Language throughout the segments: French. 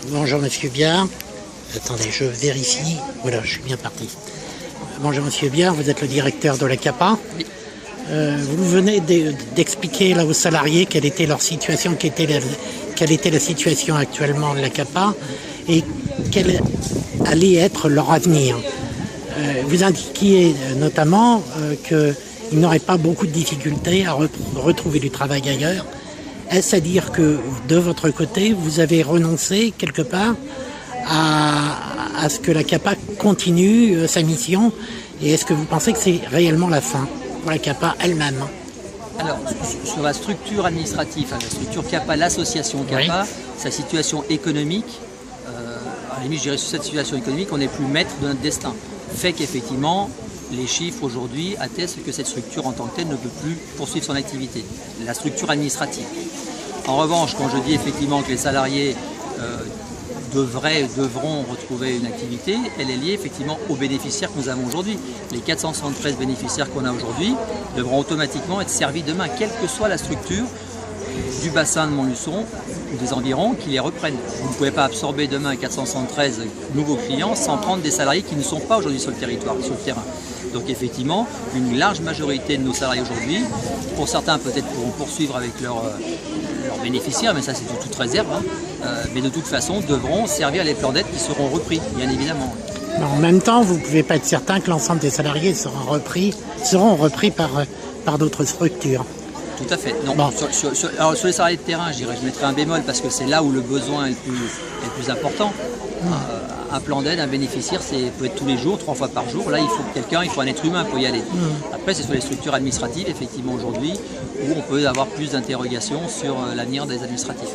Bonjour Monsieur Biard. Attendez, je vérifie. Voilà, je suis bien parti. Bonjour Monsieur Biard, vous êtes le directeur de la CAPA. Oui. Vous venez d'expliquer là aux salariés quelle était leur situation, quelle était la situation actuellement de la CAPA et quel allait être leur avenir. Vous indiquiez notamment qu'ils n'auraient pas beaucoup de difficultés à retrouver du travail ailleurs. Est-ce à dire que de votre côté, vous avez renoncé quelque part à ce que la CAPA continue sa mission? Et est-ce que vous pensez que c'est réellement la fin pour la CAPA elle-même? Alors, sur la structure administrative, la structure CAPA, l'association CAPA, oui. Sa situation économique, à la limite, je dirais sur cette situation économique, on n'est plus maître de notre destin. Fait qu'effectivement, les chiffres aujourd'hui attestent que cette structure en tant que telle ne peut plus poursuivre son activité, la structure administrative. En revanche, quand je dis effectivement que les salariés devront retrouver une activité, elle est liée effectivement aux bénéficiaires que nous avons aujourd'hui. Les 473 bénéficiaires qu'on a aujourd'hui devront automatiquement être servis demain, quelle que soit la structure du bassin de Montluçon ou des environs qui les reprennent. Vous ne pouvez pas absorber demain 473 nouveaux clients sans prendre des salariés qui ne sont pas aujourd'hui sur le territoire, sur le terrain. Donc effectivement, une large majorité de nos salariés aujourd'hui, pour certains peut-être pourront poursuivre avec leurs bénéficiaires, mais ça c'est de toute réserve, mais de toute façon devront servir les plans d'aide qui seront repris, bien évidemment. Mais en même temps, vous ne pouvez pas être certain que l'ensemble des salariés seront repris par d'autres structures. Tout à fait. Non. Bon. Alors, sur les salariés de terrain, je mettrai un bémol parce que c'est là où le besoin est le plus important. Un plan d'aide, un bénéficiaire, peut être tous les jours, 3 fois par jour. Là, il faut quelqu'un, il faut un être humain pour y aller. Après, c'est sur les structures administratives, effectivement, aujourd'hui, où on peut avoir plus d'interrogations sur l'avenir des administratifs.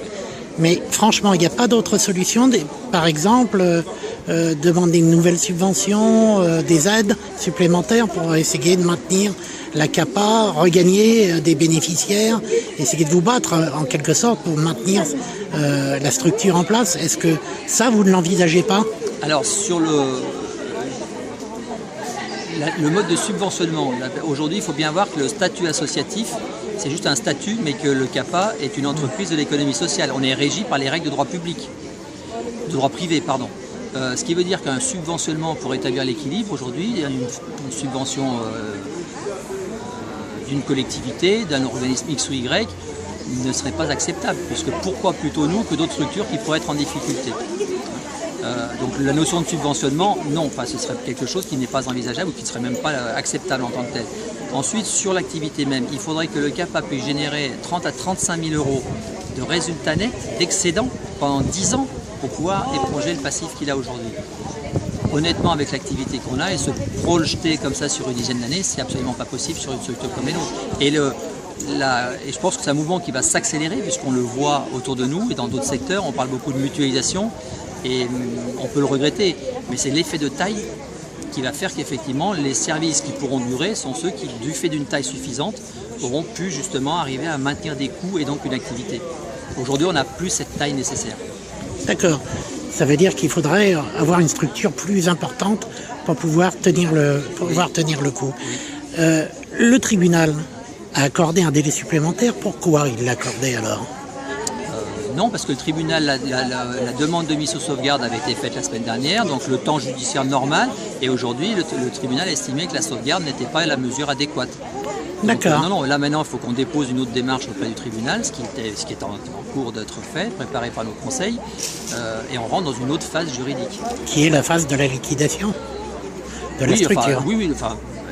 Mais franchement, il n'y a pas d'autre solution. Par exemple, demander une nouvelle subvention, des aides supplémentaires pour essayer de maintenir la CAPA, regagner des bénéficiaires, essayer de vous battre en quelque sorte pour maintenir la structure en place. Est-ce que ça, vous ne l'envisagez pas? Alors, sur le mode de subventionnement, aujourd'hui, il faut bien voir que le statut associatif, c'est juste un statut, mais que le CAPA est une entreprise de l'économie sociale. On est régi par les règles de droit public, de droit privé, pardon. Ce qui veut dire qu'un subventionnement pour établir l'équilibre, aujourd'hui, une subvention d'une collectivité, d'un organisme X ou Y, ne serait pas acceptable, puisque pourquoi plutôt nous que d'autres structures qui pourraient être en difficulté. Donc la notion de subventionnement, non, ce serait quelque chose qui n'est pas envisageable ou qui ne serait même pas acceptable en tant que tel. Ensuite, sur l'activité même, il faudrait que le CAPA puisse générer 30 à 35 000 euros de résultats nets, d'excédent, pendant 10 ans, pour pouvoir éponger le passif qu'il a aujourd'hui. Honnêtement, avec l'activité qu'on a, et se projeter comme ça sur une dizaine d'années, c'est absolument pas possible sur une structure comme les nôtres. Et je pense que c'est un mouvement qui va s'accélérer, puisqu'on le voit autour de nous et dans d'autres secteurs. On parle beaucoup de mutualisation et on peut le regretter, mais c'est l'effet de taille qui va faire qu'effectivement les services qui pourront durer sont ceux qui, du fait d'une taille suffisante, auront pu justement arriver à maintenir des coûts et donc une activité. Aujourd'hui, on n'a plus cette taille nécessaire. D'accord. Ça veut dire qu'il faudrait avoir une structure plus importante pour pouvoir tenir le coup. Le tribunal a accordé un délai supplémentaire. Pourquoi il l'a accordé alors? Non, parce que le tribunal, la demande de mise sous sauvegarde avait été faite la semaine dernière, donc le temps judiciaire normal, et aujourd'hui le tribunal a estimé que la sauvegarde n'était pas la mesure adéquate. D'accord. Non, là maintenant il faut qu'on dépose une autre démarche auprès du tribunal, ce qui est en cours d'être fait, préparé par nos conseils, et on rentre dans une autre phase juridique. Qui est la phase de la liquidation de la structure.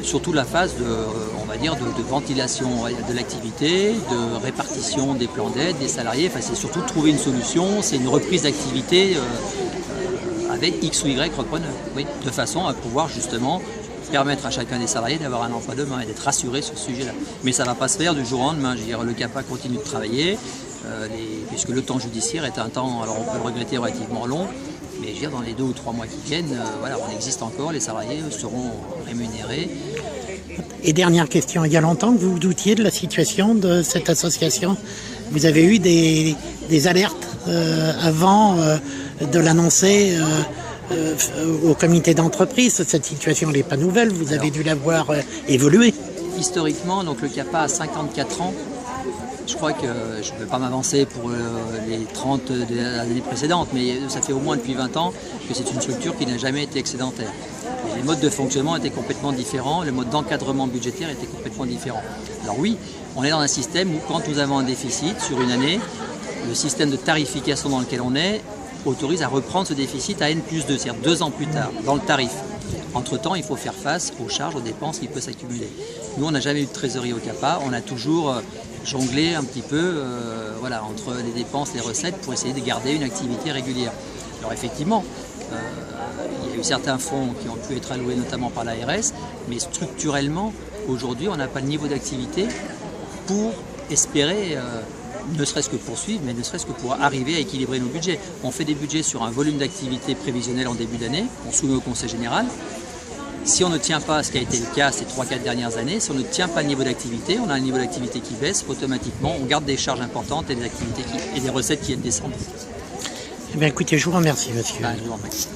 Surtout la phase de ventilation de l'activité, de répartition des plans d'aide, des salariés. C'est surtout trouver une solution, c'est une reprise d'activité avec X ou Y repreneur, de façon à pouvoir justement permettre à chacun des salariés d'avoir un emploi demain et d'être rassuré sur ce sujet-là. Mais ça ne va pas se faire du jour au lendemain. Le CAPA continue de travailler, puisque le temps judiciaire est un temps, alors on peut le regretter, relativement long, mais dans les 2 ou 3 mois qui viennent, on existe encore, les salariés seront rémunérés. Et dernière question, il y a longtemps que vous vous doutiez de la situation de cette association? Vous avez eu des alertes avant de l'annoncer au comité d'entreprise? Cette situation n'est pas nouvelle, vous avez dû la voir évoluer. Historiquement, donc le CAPA a 54 ans Je crois que je ne peux pas m'avancer pour les 30 années précédentes, mais ça fait au moins depuis 20 ans que c'est une structure qui n'a jamais été excédentaire. Et les modes de fonctionnement étaient complètement différents, le mode d'encadrement budgétaire était complètement différent. Alors oui, on est dans un système où quand nous avons un déficit sur une année, le système de tarification dans lequel on est autorise à reprendre ce déficit à N+2, c'est-à-dire 2 ans plus tard, dans le tarif. Entre-temps, il faut faire face aux charges, aux dépenses qui peuvent s'accumuler. Nous, on n'a jamais eu de trésorerie au CAPA, on a toujours jonglé un petit peu voilà, entre les dépenses et les recettes pour essayer de garder une activité régulière. Alors effectivement, il y a eu certains fonds qui ont pu être alloués notamment par l'ARS, mais structurellement, aujourd'hui, on n'a pas le niveau d'activité pour espérer ne serait-ce que poursuivre, mais ne serait-ce que pour arriver à équilibrer nos budgets. On fait des budgets sur un volume d'activité prévisionnel en début d'année, on soumet au Conseil général. Si on ne tient pas, ce qui a été le cas ces 3-4 dernières années, si on ne tient pas le niveau d'activité, on a un niveau d'activité qui baisse, automatiquement on garde des charges importantes et des activités et des recettes qui descendent. Eh bien écoutez, je vous remercie monsieur. Je vous remercie.